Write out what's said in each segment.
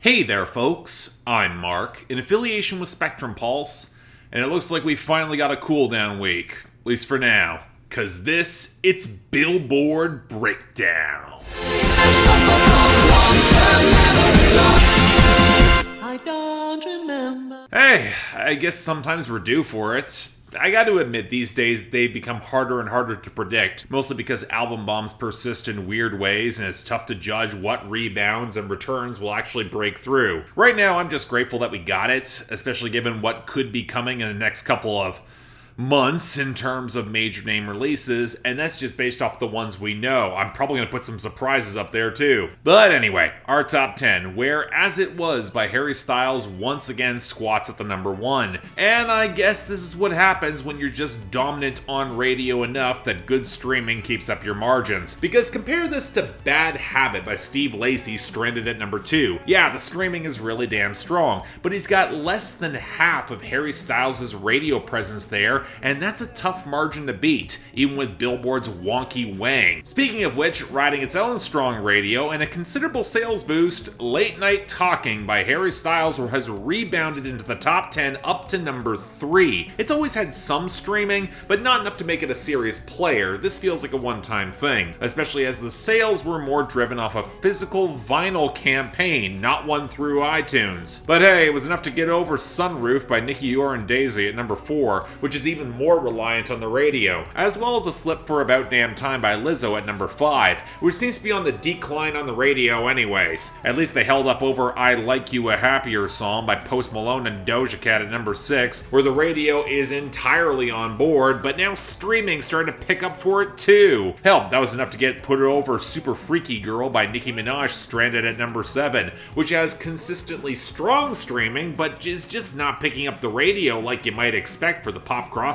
Hey there, folks. I'm Mark, in affiliation with Spectrum Pulse, and it looks like we finally got a cooldown week, at least for now, cause it's Billboard BREAKDOwn. I don't remember. Hey, I guess sometimes we're due for it. I gotta admit, these days they become harder and harder to predict, mostly because album bombs persist in weird ways and it's tough to judge what rebounds and returns will actually break through. Right now, I'm just grateful that we got it, especially given what could be coming in the next couple of months in terms of major name releases, and that's just based off the ones we know. I'm probably going to put some surprises up there too. But anyway, our top 10, where As It Was by Harry Styles once again squats at the number 1. And I guess this is what happens when you're just dominant on radio enough that good streaming keeps up your margins. Because compare this to Bad Habit by Steve Lacy, stranded at number 2. Yeah, the streaming is really damn strong, but he's got less than half of Harry Styles' radio presence there, and that's a tough margin to beat, even with Billboard's wonky wang. Speaking of which, riding its own strong radio and a considerable sales boost, Late Night Talking by Harry Styles has rebounded into the top 10 up to number 3. It's always had some streaming, but not enough to make it a serious player. This feels like a one-time thing, especially as the sales were more driven off a physical vinyl campaign, not one through iTunes. But hey, it was enough to get over Sunroof by Nicki and Daisy at number 4, which is even more reliant on the radio, as well as a slip for About Damn Time by Lizzo at number 5, which seems to be on the decline on the radio anyways. At least they held up over I Like You a Happier song by Post Malone and Doja Cat at number 6, where the radio is entirely on board, but now streaming's starting to pick up for it too. Hell, that was enough to get put over Super Freaky Girl by Nicki Minaj, stranded at number 7, which has consistently strong streaming, but is just not picking up the radio like you might expect for the pop crossover.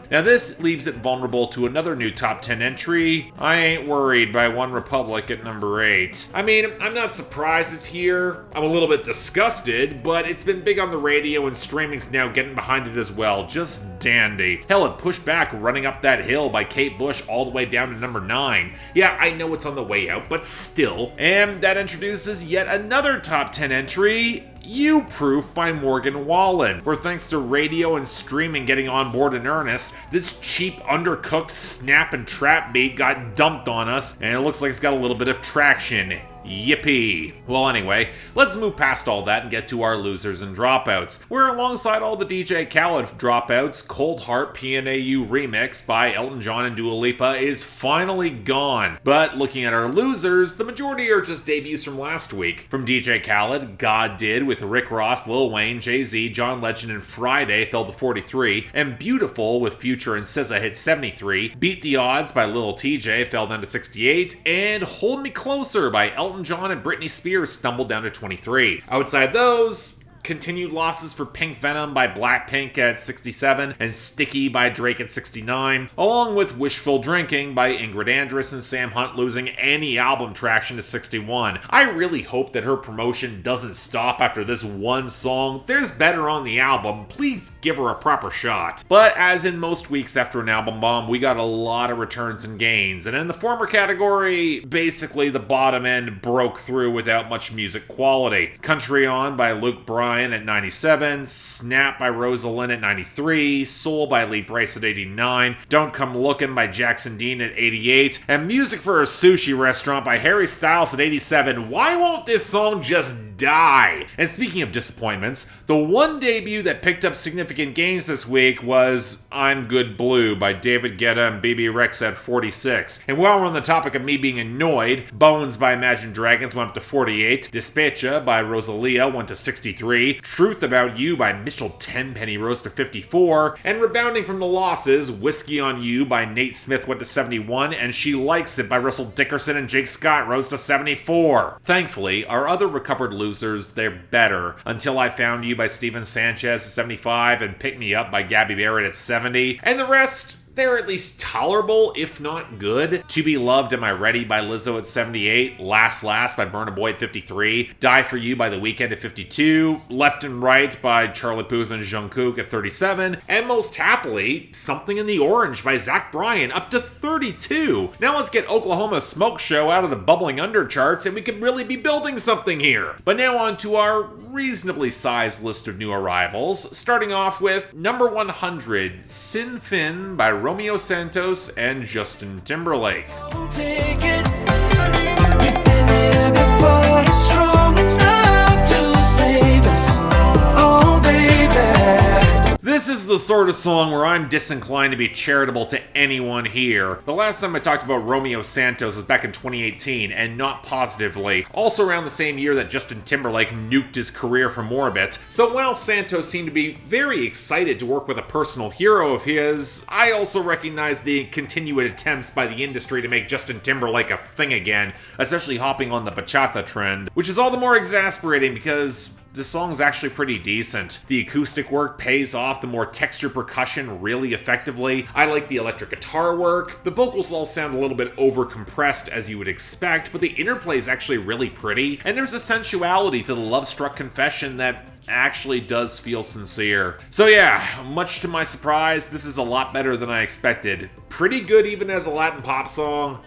Now this leaves it vulnerable to another new top 10 entry, I Ain't Worried by One Republic at number 8. I mean, I'm not surprised it's here. I'm a little bit disgusted, but it's been big on the radio and streaming's now getting behind it as well. Just dandy. Hell, it pushed back Running Up That Hill by Kate Bush all the way down to number 9. Yeah, I know it's on the way out, but still. And that introduces yet another top 10 entry, You Proof by Morgan Wallen, where thanks to radio and streaming getting on board in earnest, this cheap, undercooked snap and trap beat got dumped on us, and it looks like it's got a little bit of traction. Yippee. Well, anyway, let's move past all that and get to our losers and dropouts, where alongside all the DJ Khaled dropouts, Cold Heart PNAU remix by Elton John and Dua Lipa is finally gone. But looking at our losers, the majority are just debuts from last week. From DJ Khaled, God Did with Rick Ross, Lil Wayne, Jay-Z, John Legend, and Friday fell to 43, and Beautiful with Future and SZA hit 73, Beat the Odds by Lil TJ fell down to 68, and Hold Me Closer by Elton John and Britney Spears stumbled down to 23. Outside those, continued losses for Pink Venom by Blackpink at 67 and Sticky by Drake at 69, along with Wishful Drinking by Ingrid Andress and Sam Hunt losing any album traction to 61. I really hope that her promotion doesn't stop after this one song. There's better on the album. Please give her a proper shot. But as in most weeks after an album bomb, we got a lot of returns and gains. And in the former category, basically the bottom end broke through without much music quality. Country On by Luke Bryan at 97, Snap by Rosalind at 93, Soul by Lee Brace at 89, Don't Come Lookin' by Jackson Dean at 88, and Music for a Sushi Restaurant by Harry Styles at 87. Why won't this song just die? And speaking of disappointments, the one debut that picked up significant gains this week was I'm Good Blue by David Guetta and BB Rex at 46. And while we're on the topic of me being annoyed, Bones by Imagine Dragons went up to 48, Despecha by Rosalia went to 63, Truth About You by Mitchell Tenpenny rose to 54, and rebounding from the losses, Whiskey on You by Nate Smith went to 71, and She Likes It by Russell Dickerson and Jake Scott rose to 74. Thankfully, our other recovered losers, they're better. Until I Found You by Steven Sanchez at 75, and Pick Me Up by Gabby Barrett at 70, and the rest, they're at least tolerable, if not good. To Be Loved, Am I Ready by Lizzo at 78, Last by Burna Boy at 53, Die For You by The Weeknd at 52, Left and Right by Charlie Puth and Jungkook at 37, and most happily, Something in the Orange by Zach Bryan up to 32. Now let's get Oklahoma Smoke Show out of the bubbling under charts and we could really be building something here. But now on to our reasonably sized list of new arrivals, starting off with number 100, Sin Fin by Romeo, Santos, and Justin Timberlake. Take it. We've been here before. You're strong enough to save us. Oh, baby. This is the sort of song where I'm disinclined to be charitable to anyone here. The last time I talked about Romeo Santos was back in 2018, and not positively. Also around the same year that Justin Timberlake nuked his career from orbit. So while Santos seemed to be very excited to work with a personal hero of his, I also recognize the continued attempts by the industry to make Justin Timberlake a thing again, especially hopping on the bachata trend, which is all the more exasperating because the song's actually pretty decent. The acoustic work pays off the more textured percussion really effectively. I like the electric guitar work. The vocals all sound a little bit over-compressed as you would expect, but the interplay is actually really pretty, and there's a sensuality to the love-struck confession that actually does feel sincere. So yeah, much to my surprise, this is a lot better than I expected. Pretty good even as a Latin pop song.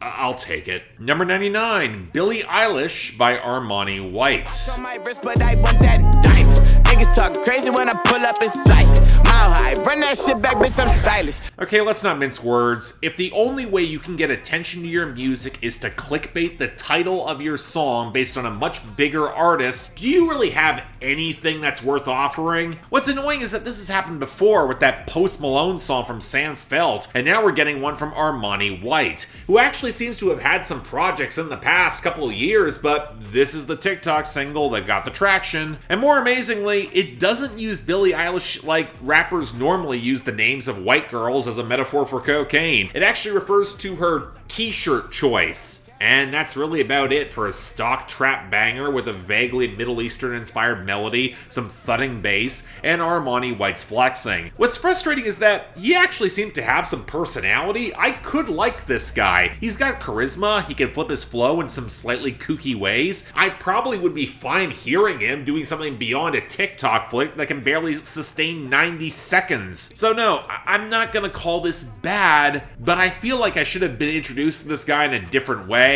I'll take it. Number 99, Billie Eilish by Armani White. On my wrist, but I want that diamond. Niggas talk crazy when I pull up in sight. Mile high, run that shit back, bitch, I'm stylish. Okay, let's not mince words. If the only way you can get attention to your music is to clickbait the title of your song based on a much bigger artist, do you really have anything that's worth offering? What's annoying is that this has happened before with that Post Malone song from Sam Felt, and now we're getting one from Armani White, who actually seems to have had some projects in the past couple of years, but this is the TikTok single that got the traction. And more amazingly, it doesn't use Billie Eilish like rappers normally use the names of white girls as a metaphor for cocaine. It actually refers to her t-shirt choice. And that's really about it for a stock trap banger with a vaguely Middle Eastern inspired melody, some thudding bass, and Armani White's flexing. What's frustrating is that he actually seems to have some personality. I could like this guy. He's got charisma, he can flip his flow in some slightly kooky ways. I probably would be fine hearing him doing something beyond a TikTok flick that can barely sustain 90 seconds. So no, I'm not gonna call this bad, but I feel like I should have been introduced to this guy in a different way.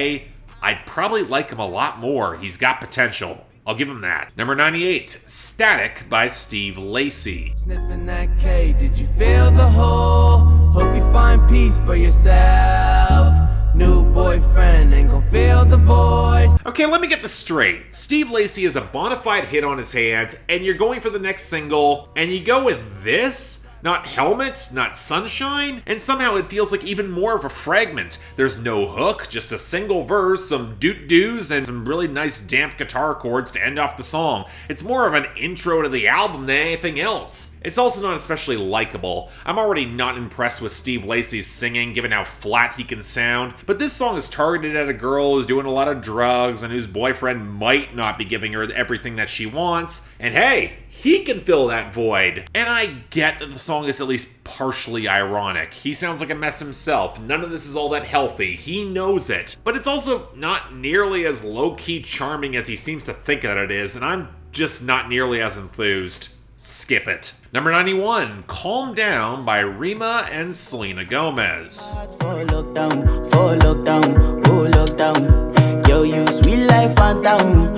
I'd probably like him a lot more. He's got potential. I'll give him that. Number 98, Static by Steve Lacy. Sniffing that K, did you feel the hole? Hope you find peace for yourself. New boyfriend ain't gon' fill the void. Okay, let me get this straight. Steve Lacy has a bona fide hit on his hands, and you're going for the next single, and you go with this? Not Helmet, not Sunshine, and somehow it feels like even more of a fragment. There's no hook, just a single verse, some doot-doos, and some really nice damp guitar chords to end off the song. It's more of an intro to the album than anything else. It's also not especially likable. I'm already not impressed with Steve Lacy's singing, given how flat he can sound, but this song is targeted at a girl who's doing a lot of drugs and whose boyfriend might not be giving her everything that she wants, and hey, he can fill that void. And I get that the song is at least partially ironic. He sounds like a mess himself. None of this is all that healthy. He knows it. But it's also not nearly as low-key charming as he seems to think that it is, and I'm just not nearly as enthused. Skip it. Number 91, Calm Down by Rema and Selena Gomez. For lockdown, oh lockdown. Yo, you sweet life, phantom.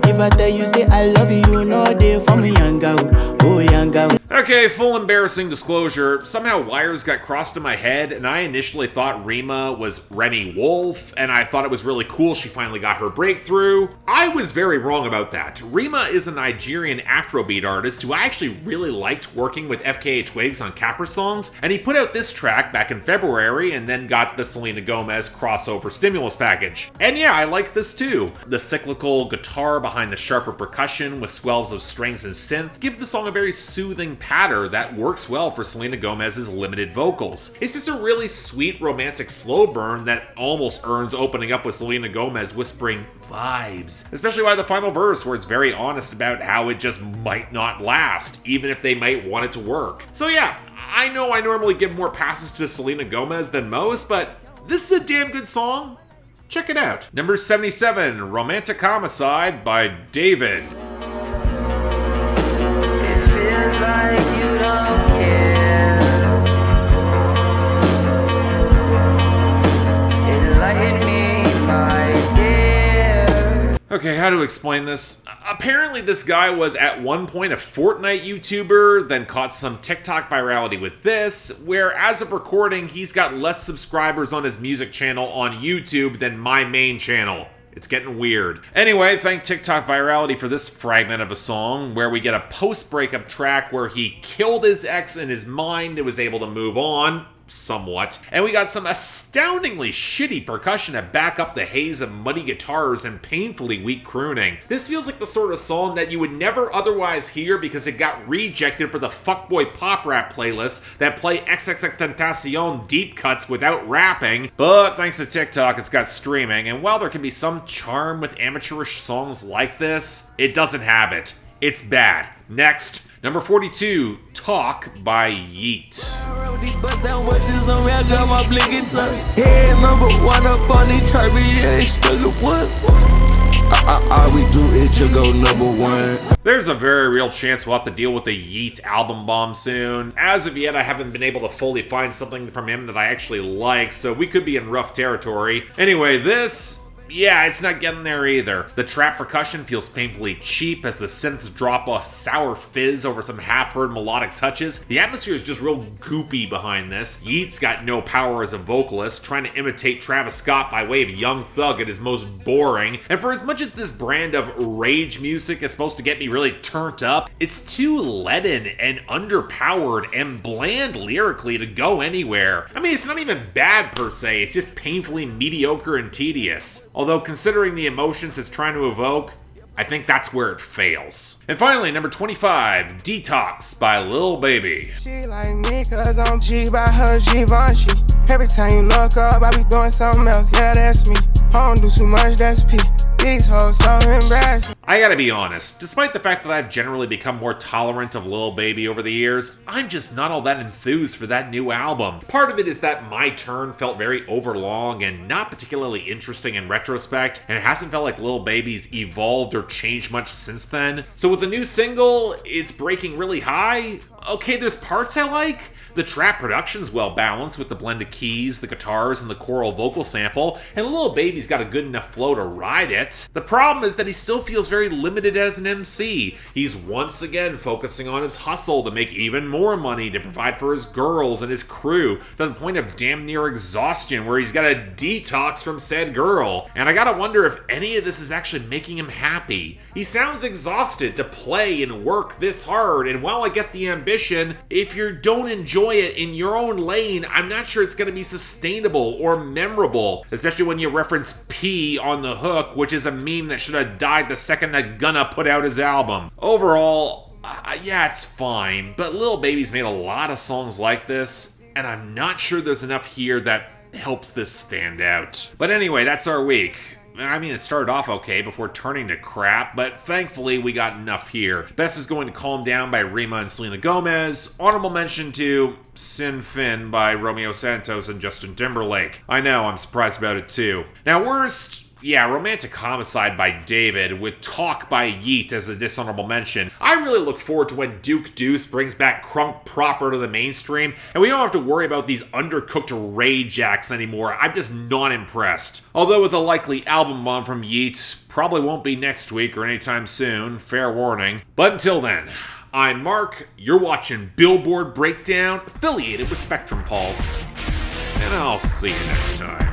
If I tell you say I love you, you know they for me, young girl, oh young girl. Okay, full embarrassing disclosure. Somehow wires got crossed in my head, and I initially thought Rema was Remy Wolf, and I thought it was really cool she finally got her breakthrough. I was very wrong about that. Rema is a Nigerian Afrobeat artist who I actually really liked working with FKA Twigs on Capra songs, and he put out this track back in February and then got the Selena Gomez crossover stimulus package. And yeah, I like this too. The cyclical guitar behind the sharper percussion with swells of strings and synth give the song a very soothing patter that works well for Selena Gomez's limited vocals. It's just a really sweet romantic slow burn that almost earns opening up with Selena Gomez whispering vibes, especially by the final verse where it's very honest about how it just might not last, even if they might want it to work. So yeah, I know I normally give more passes to Selena Gomez than most, but this is a damn good song. Check it out. Number 77, Romantic Homicide by David. It feels like you don't care. Enlighten me, my dear. Okay, how to explain this? Apparently this guy was at one point a Fortnite YouTuber, then caught some TikTok virality with this, where as of recording, he's got less subscribers on his music channel on YouTube than my main channel. It's getting weird. Anyway, thank TikTok virality for this fragment of a song, where we get a post-breakup track where he killed his ex in his mind and was able to move on. Somewhat. And we got some astoundingly shitty percussion to back up the haze of muddy guitars and painfully weak crooning. This feels like the sort of song that you would never otherwise hear because it got rejected for the fuckboy pop rap playlists that play XXXTentacion deep cuts without rapping. But thanks to TikTok, it's got streaming, and while there can be some charm with amateurish songs like this, it doesn't have it. It's bad. Next. Number 42, Talk by Yeat. There's a very real chance we'll have to deal with the Yeat album bomb soon. As of yet, I haven't been able to fully find something from him that I actually like, so we could be in rough territory. Anyway, this... yeah, it's not getting there either. The trap percussion feels painfully cheap as the synths drop a sour fizz over some half-heard melodic touches. The atmosphere is just real goopy behind this. Yeat's got no power as a vocalist, trying to imitate Travis Scott by way of Young Thug at his most boring. And for as much as this brand of rage music is supposed to get me really turned up, it's too leaden and underpowered and bland lyrically to go anywhere. I mean, it's not even bad per se, it's just painfully mediocre and tedious. Although, considering the emotions it's trying to evoke, I think that's where it fails. And finally, number 25, Detox by Lil Baby. She like me cause I'm G by her Givenchy. Every time you look up, I be doing something else, yeah, that's me. I don't do too much, that's P. These hoes so embarrassing. I gotta be honest, despite the fact that I've generally become more tolerant of Lil Baby over the years, I'm just not all that enthused for that new album. Part of it is that My Turn felt very overlong and not particularly interesting in retrospect, and it hasn't felt like Lil Baby's evolved or changed much since then. So with the new single, it's breaking really high. Okay, there's parts I like. The trap production's well balanced with the blend of keys, the guitars, and the choral vocal sample, and Lil Baby's got a good enough flow to ride it. The problem is that he still feels very limited as an MC. He's once again focusing on his hustle to make even more money to provide for his girls and his crew, to the point of damn near exhaustion where he's got a detox from said girl. And I gotta wonder if any of this is actually making him happy. He sounds exhausted to play and work this hard, and while I get the ambition, if you don't enjoy it in your own lane, I'm not sure it's going to be sustainable or memorable, especially when you reference P on the hook, which is a meme that should have died the second that Gunna put out his album. Overall, yeah, it's fine, but Lil Baby's made a lot of songs like this, and I'm not sure there's enough here that helps this stand out. But anyway, that's our week. I mean, it started off okay before turning to crap, but thankfully we got enough here. Best is going to Calm Down by Rema and Selena Gomez. Honorable mention to Sin Fin by Romeo, Santos, and Justin Timberlake. I know, I'm surprised about it too. Now worst... yeah, Romantic Homicide by David, with Talk by Yeat as a dishonorable mention. I really look forward to when Duke Deuce brings back crunk proper to the mainstream, and we don't have to worry about these undercooked rage acts anymore. I'm just not impressed. Although with a likely album bomb from Yeat, probably won't be next week or anytime soon, fair warning. But until then, I'm Mark, you're watching Billboard Breakdown, affiliated with Spectrum Pulse, and I'll see you next time.